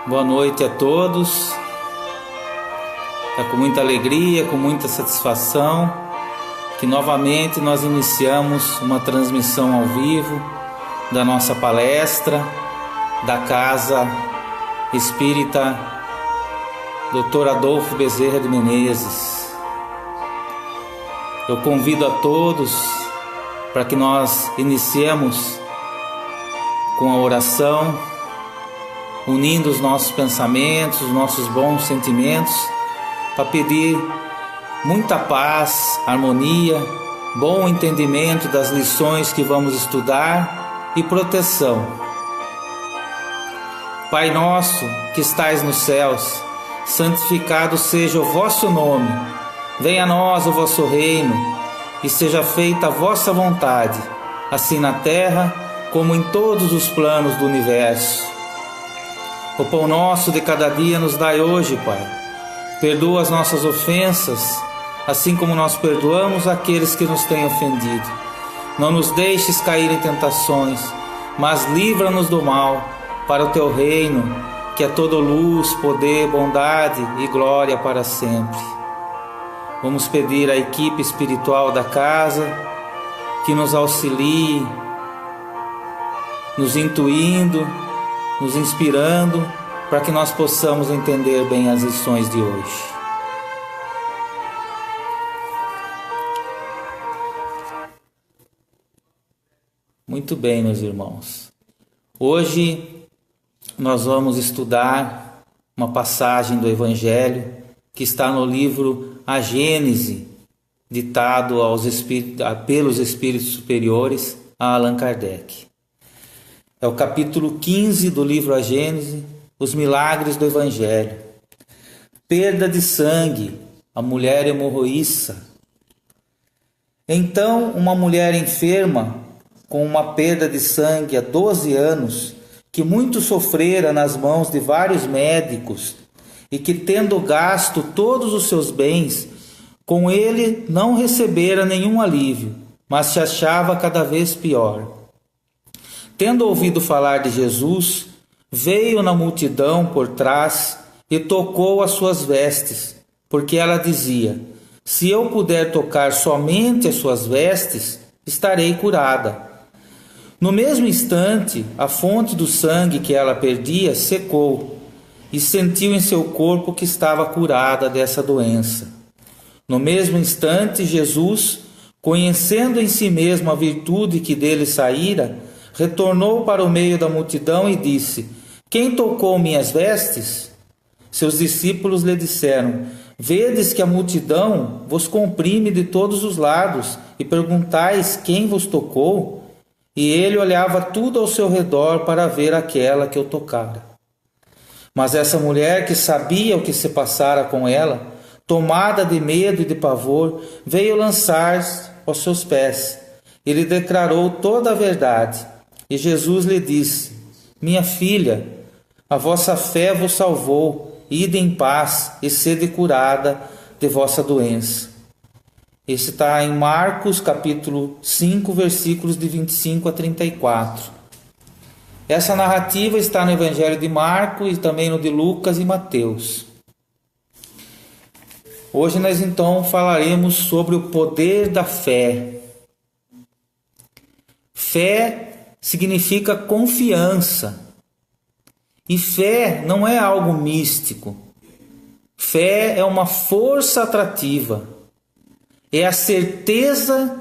Boa noite a todos. É com muita alegria, com muita satisfação que novamente nós iniciamos uma transmissão ao vivo da nossa palestra da Casa Espírita Dr. Adolfo Bezerra de Menezes. Eu convido a todos para que nós iniciemos com a oração, unindo os nossos pensamentos, os nossos bons sentimentos, para pedir muita paz, harmonia, bom entendimento das lições que vamos estudar e proteção. Pai nosso que estais nos céus, santificado seja o vosso nome. Venha a nós o vosso reino e seja feita a vossa vontade, assim na terra como em todos os planos do universo. O pão nosso de cada dia nos dai hoje, Pai. Perdoa as nossas ofensas, assim como nós perdoamos aqueles que nos têm ofendido. Não nos deixes cair em tentações, mas livra-nos do mal, para o teu reino, que é toda luz, poder, bondade e glória para sempre. Vamos pedir à equipe espiritual da casa que nos auxilie, nos intuindo, nos inspirando, para que nós possamos entender bem as lições de hoje. Muito bem, meus irmãos. Hoje nós vamos estudar uma passagem do Evangelho que está no livro A Gênese, ditado pelos Espíritos Superiores a Allan Kardec. É o capítulo 15 do livro A Gênese, os milagres do Evangelho. Perda de sangue, a mulher hemorroíça. Então, uma mulher enferma, com uma perda de sangue há 12 anos, que muito sofrera nas mãos de vários médicos, e que, tendo gasto todos os seus bens, com ele não recebera nenhum alívio, mas se achava cada vez pior. Tendo ouvido falar de Jesus, veio na multidão por trás e tocou as suas vestes, porque ela dizia: se eu puder tocar somente as suas vestes, estarei curada. No mesmo instante, a fonte do sangue que ela perdia secou, e sentiu em seu corpo que estava curada dessa doença. No mesmo instante, Jesus, conhecendo em si mesmo a virtude que dele saíra, retornou para o meio da multidão e disse: quem tocou minhas vestes? Seus discípulos lhe disseram: vedes que a multidão vos comprime de todos os lados e perguntais quem vos tocou? E ele olhava tudo ao seu redor para ver aquela que o tocara. Mas essa mulher, que sabia o que se passara com ela, tomada de medo e de pavor, veio lançar-se aos seus pés. Ele declarou toda a verdade. E Jesus lhe disse: minha filha, a vossa fé vos salvou, ide em paz e sede curada de vossa doença. Esse está em Marcos capítulo 5, versículos de 25 a 34. Essa narrativa está no Evangelho de Marcos e também no de Lucas e Mateus. Hoje nós então falaremos sobre o poder da fé. Fé significa confiança. E fé não é algo místico. Fé é uma força atrativa. É a certeza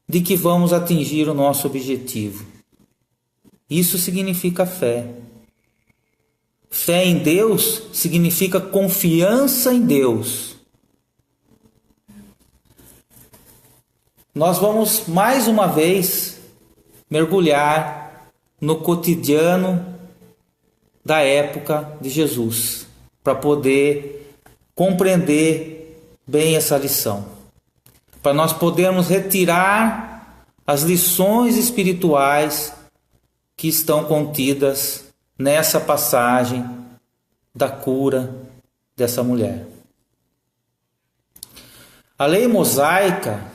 de que vamos atingir o nosso objetivo. Isso significa fé. Fé em Deus significa confiança em Deus. Nós vamos mais uma vez mergulhar no cotidiano da época de Jesus, para poder compreender bem essa lição, para nós podermos retirar as lições espirituais que estão contidas nessa passagem da cura dessa mulher. A lei mosaica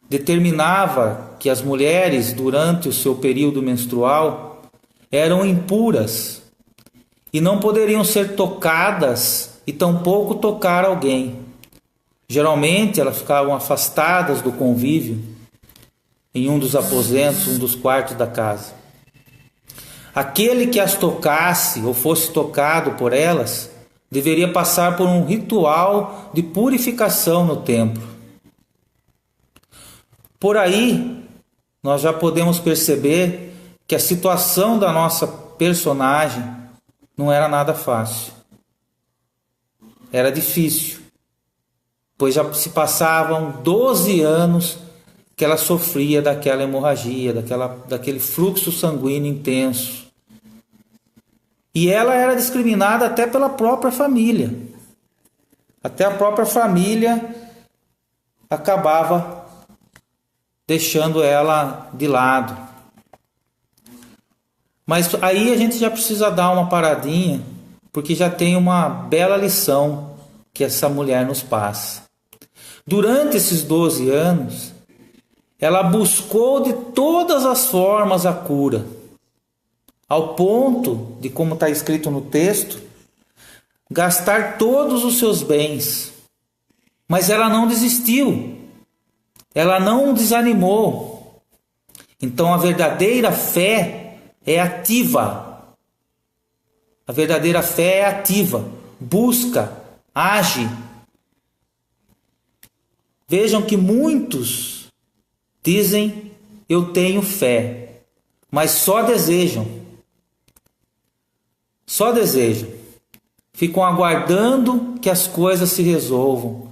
determinava que as mulheres, durante o seu período menstrual, eram impuras e não poderiam ser tocadas e tampouco tocar alguém. Geralmente elas ficavam afastadas do convívio em um dos aposentos, um dos quartos da casa. Aquele que as tocasse ou fosse tocado por elas deveria passar por um ritual de purificação no templo. Por aí, nós já podemos perceber que a situação da nossa personagem não era nada fácil. Era difícil, pois já se passavam 12 anos que ela sofria daquela hemorragia, daquele fluxo sanguíneo intenso. E ela era discriminada até pela própria família. Até a própria família acabava deixando ela de lado. Mas aí a gente já precisa dar uma paradinha, porque já tem uma bela lição que essa mulher nos passa. Durante esses 12 anos, ela buscou de todas as formas a cura, ao ponto de, como está escrito no texto, gastar todos os seus bens. Mas ela não desistiu, ela não desanimou. Então a verdadeira fé é ativa. A verdadeira fé é ativa, busca, age. Vejam que muitos dizem: eu tenho fé, mas só desejam. Só desejam. Ficam aguardando que as coisas se resolvam.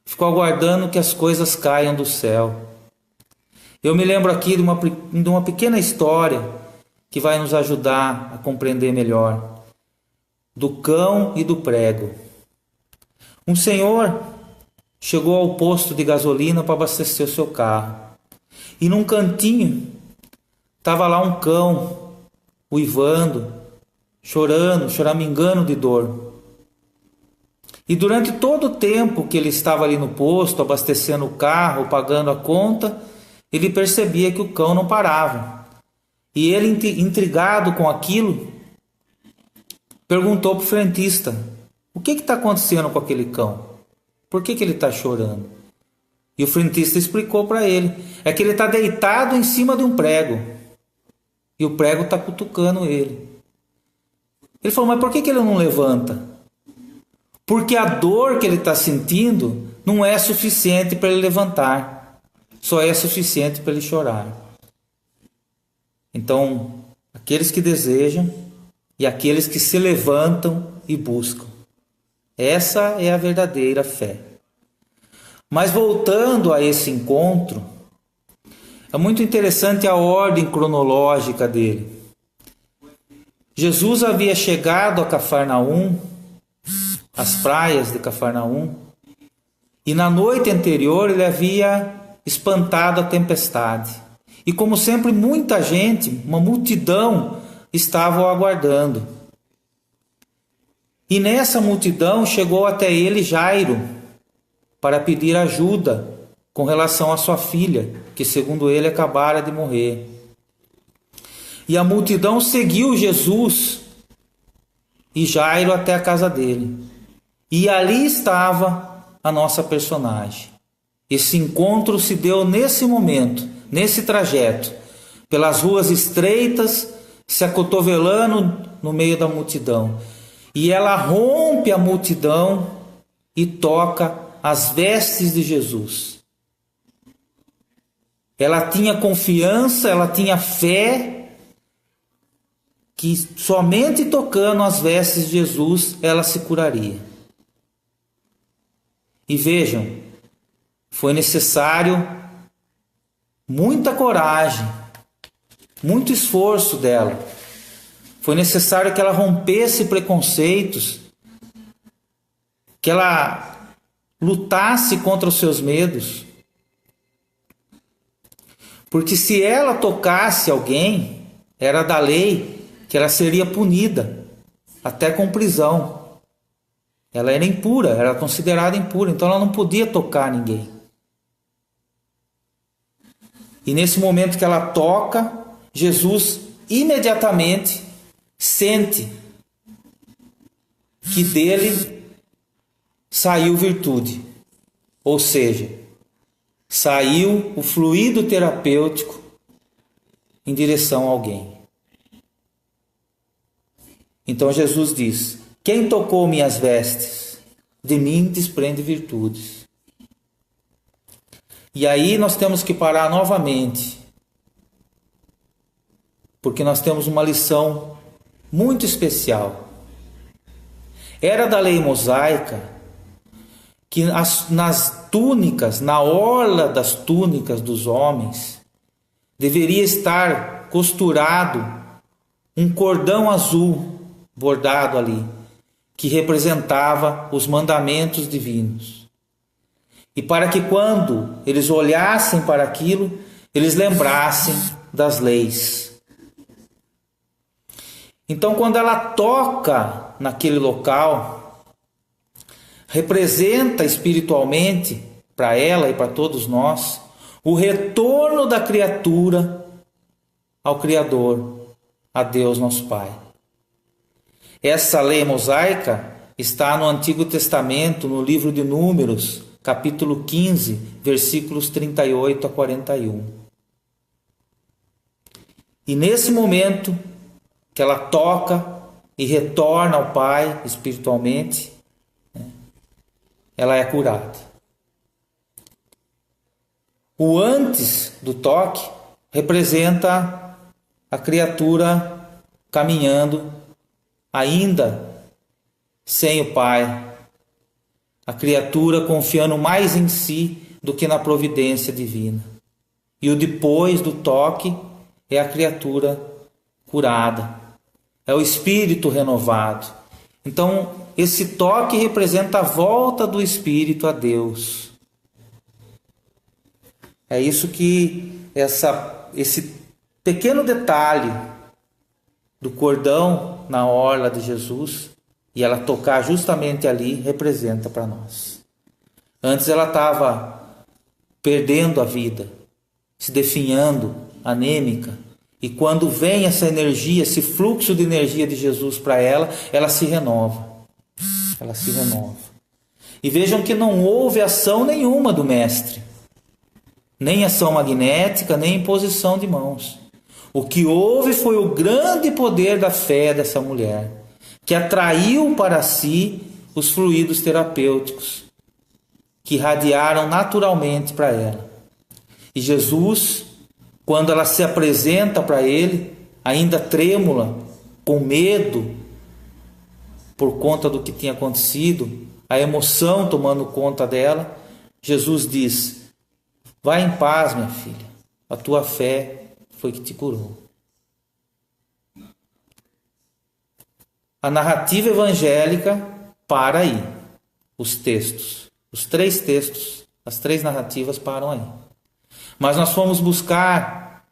Ficam aguardando que as coisas caiam do céu. Eu me lembro aqui de uma pequena história que vai nos ajudar a compreender melhor. Do cão e do prego. Um senhor chegou ao posto de gasolina para abastecer o seu carro. E num cantinho estava lá um cão, uivando, chorando, choramingando de dor. E durante todo o tempo que ele estava ali no posto, abastecendo o carro, pagando a conta, ele percebia que o cão não parava. E ele, intrigado com aquilo, perguntou para o frentista: o que está acontecendo com aquele cão? Por que ele está chorando? E o frentista explicou para ele: é que ele está deitado em cima de um prego. E o prego está cutucando ele. Ele falou: mas por que ele não levanta? Porque a dor que ele está sentindo não é suficiente para ele levantar. Só é suficiente para ele chorar. Então, aqueles que desejam e aqueles que se levantam e buscam. Essa é a verdadeira fé. Mas voltando a esse encontro, é muito interessante a ordem cronológica dele. Jesus havia chegado a Cafarnaum, às praias de Cafarnaum, e na noite anterior ele havia espantado a tempestade. E como sempre, muita gente, uma multidão, estava o aguardando. E nessa multidão chegou até ele Jairo, para pedir ajuda com relação à sua filha, que segundo ele acabara de morrer. E a multidão seguiu Jesus e Jairo até a casa dele. E ali estava a nossa personagem. Esse encontro se deu nesse momento, nesse trajeto, pelas ruas estreitas, se acotovelando no meio da multidão. E ela rompe a multidão e toca as vestes de Jesus. Ela tinha confiança, ela tinha fé que somente tocando as vestes de Jesus ela se curaria. E vejam, foi necessário muita coragem, muito esforço dela. Foi necessário que ela rompesse preconceitos, que ela lutasse contra os seus medos. Porque se ela tocasse alguém, era da lei que ela seria punida, até com prisão. Ela era impura, era considerada impura, então ela não podia tocar ninguém. E nesse momento que ela toca, Jesus imediatamente sente que dele saiu virtude, ou seja, saiu o fluido terapêutico em direção a alguém. Então Jesus diz: quem tocou minhas vestes, de mim desprende virtudes. E aí nós temos que parar novamente, porque nós temos uma lição muito especial. Era da lei mosaica que nas túnicas, na orla das túnicas dos homens, deveria estar costurado um cordão azul bordado ali, que representava os mandamentos divinos. E para que quando eles olhassem para aquilo, eles lembrassem das leis. Então, quando ela toca naquele local, representa espiritualmente para ela e para todos nós o retorno da criatura ao Criador, a Deus nosso Pai. Essa lei mosaica está no Antigo Testamento, no livro de Números, capítulo 15, versículos 38 a 41. E nesse momento que ela toca e retorna ao Pai espiritualmente, ela é curada. O antes do toque representa a criatura caminhando ainda sem o Pai, a criatura confiando mais em si do que na providência divina. E o depois do toque é a criatura curada, é o espírito renovado. Então, esse toque representa a volta do espírito a Deus. É isso que esse pequeno detalhe do cordão na orla de Jesus e ela tocar justamente ali representa para nós. Antes ela estava perdendo a vida, se definhando, anêmica, e quando vem essa energia, esse fluxo de energia de Jesus para ela, ela se renova. Ela se renova. E vejam que não houve ação nenhuma do mestre, nem ação magnética, nem imposição de mãos. O que houve foi o grande poder da fé dessa mulher, que atraiu para si os fluidos terapêuticos, que irradiaram naturalmente para ela. E Jesus, quando ela se apresenta para ele, ainda trêmula, com medo, por conta do que tinha acontecido, a emoção tomando conta dela, Jesus diz: vai em paz, minha filha, a tua fé foi que te curou. A narrativa evangélica para aí. Os textos, os 3 textos, as 3 narrativas param aí. Mas nós fomos buscar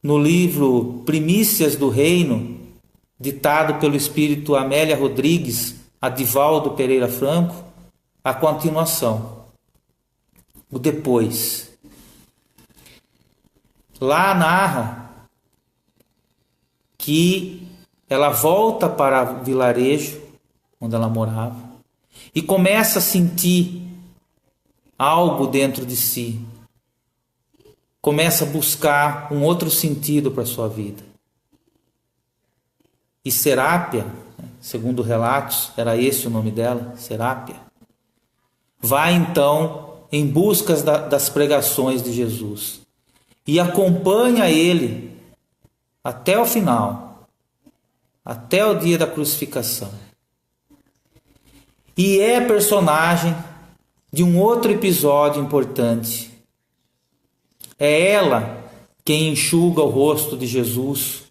no livro Primícias do Reino, ditado pelo espírito Amélia Rodrigues, Adivaldo Pereira Franco, a continuação, o depois. Lá narra que ela volta para o vilarejo onde ela morava e começa a sentir algo dentro de si. Começa a buscar um outro sentido para a sua vida. E Serápia, segundo relatos, era esse o nome dela, Serápia, vai então em busca das pregações de Jesus e acompanha ele até o final, até o dia da crucificação. E é personagem de um outro episódio importante. É ela quem enxuga o rosto de Jesus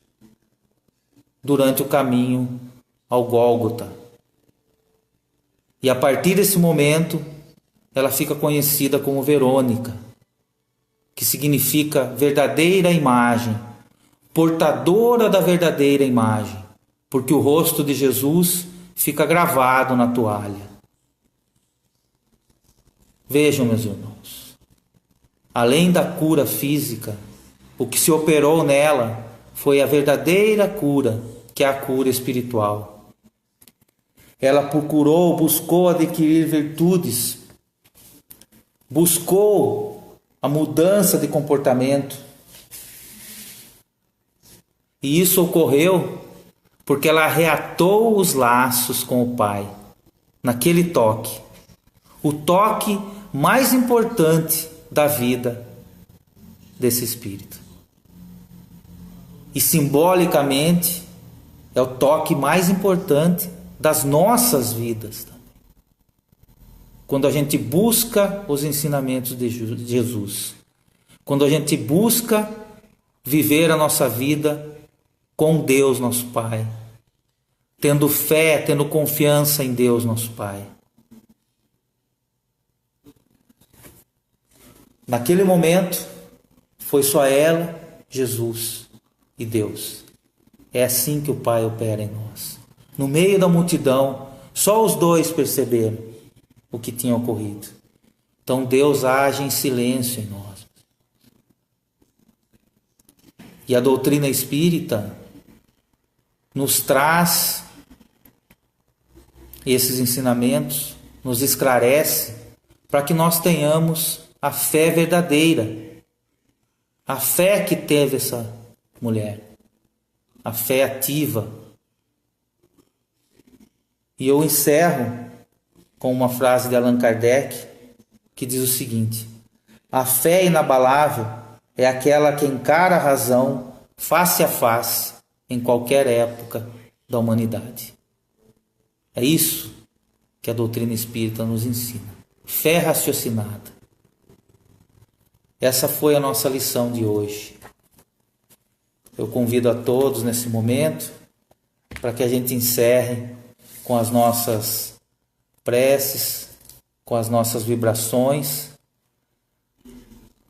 durante o caminho ao Gólgota. E a partir desse momento, ela fica conhecida como Verônica, que significa verdadeira imagem, portadora da verdadeira imagem, porque o rosto de Jesus fica gravado na toalha. Vejam, meus irmãos, além da cura física, o que se operou nela foi a verdadeira cura, que é a cura espiritual. Ela buscou adquirir virtudes, buscou a mudança de comportamento. E isso ocorreu porque ela reatou os laços com o Pai, naquele toque. O toque mais importante da vida desse espírito. E simbolicamente é o toque mais importante das nossas vidas também. Quando a gente busca os ensinamentos de Jesus. Quando a gente busca viver a nossa vida com Deus, nosso Pai. Tendo fé, tendo confiança em Deus, nosso Pai. Naquele momento, foi só ela, Jesus e Deus. É assim que o Pai opera em nós. No meio da multidão, só os dois perceberam o que tinha ocorrido. Então Deus age em silêncio em nós. E a doutrina espírita nos traz esses ensinamentos, nos esclarece para que nós tenhamos a fé verdadeira. A fé que teve essa mulher. A fé ativa. E eu encerro com uma frase de Allan Kardec que diz o seguinte: a fé inabalável é aquela que encara a razão face a face em qualquer época da humanidade. É isso que a doutrina espírita nos ensina. Fé raciocinada. Essa foi a nossa lição de hoje. Eu convido a todos nesse momento para que a gente encerre com as nossas preces, com as nossas vibrações.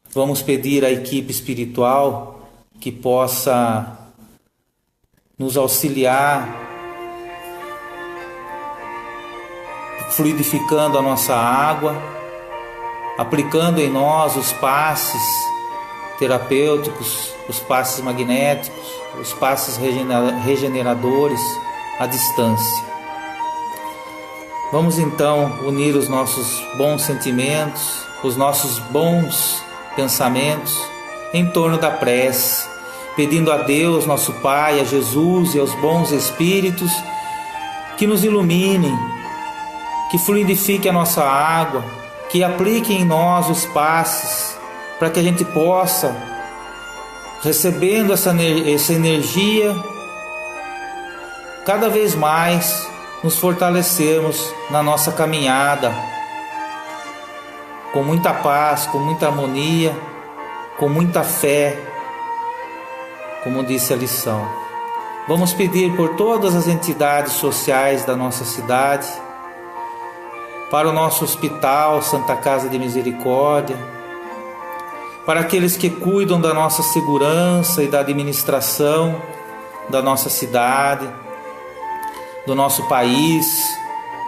Vamos pedir à equipe espiritual que possa nos auxiliar, fluidificando a nossa água, aplicando em nós os passes terapêuticos, os passes magnéticos, os passes regeneradores à distância. Vamos então unir os nossos bons sentimentos, os nossos bons pensamentos em torno da prece, pedindo a Deus, nosso Pai, a Jesus e aos bons espíritos que nos iluminem, que fluidifique a nossa água, que aplique em nós os passes, para que a gente possa, recebendo essa energia, cada vez mais nos fortalecermos na nossa caminhada, com muita paz, com muita harmonia, com muita fé, como disse a lição. Vamos pedir por todas as entidades sociais da nossa cidade, para o nosso hospital, Santa Casa de Misericórdia, para aqueles que cuidam da nossa segurança e da administração da nossa cidade, do nosso país,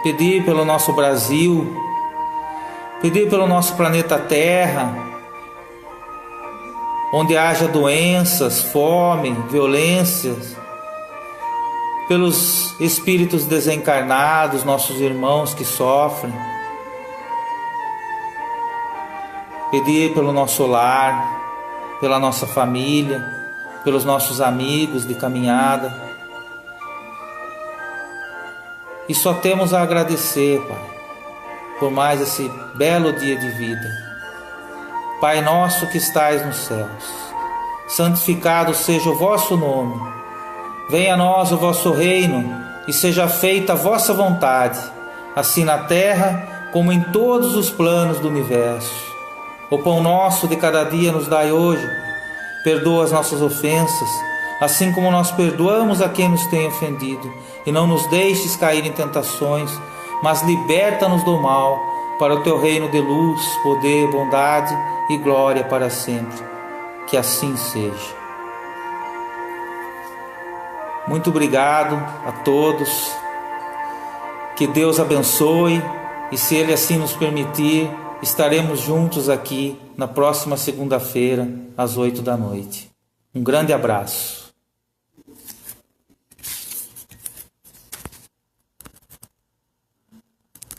pedir pelo nosso Brasil, pedir pelo nosso planeta Terra, onde haja doenças, fome, violências, pelos espíritos desencarnados, nossos irmãos que sofrem, pedir pelo nosso lar, pela nossa família, pelos nossos amigos de caminhada. E só temos a agradecer, Pai, por mais esse belo dia de vida. Pai nosso que estais nos céus, santificado seja o vosso nome. Venha a nós o vosso reino e seja feita a vossa vontade, assim na terra como em todos os planos do universo. O pão nosso de cada dia nos dai hoje. Perdoa as nossas ofensas, assim como nós perdoamos a quem nos tem ofendido. E não nos deixes cair em tentações, mas liberta-nos do mal, para o teu reino de luz, poder, bondade e glória para sempre. Que assim seja. Muito obrigado a todos. Que Deus abençoe e, se Ele assim nos permitir, estaremos juntos aqui na próxima segunda-feira, às 8 da noite. Um grande abraço.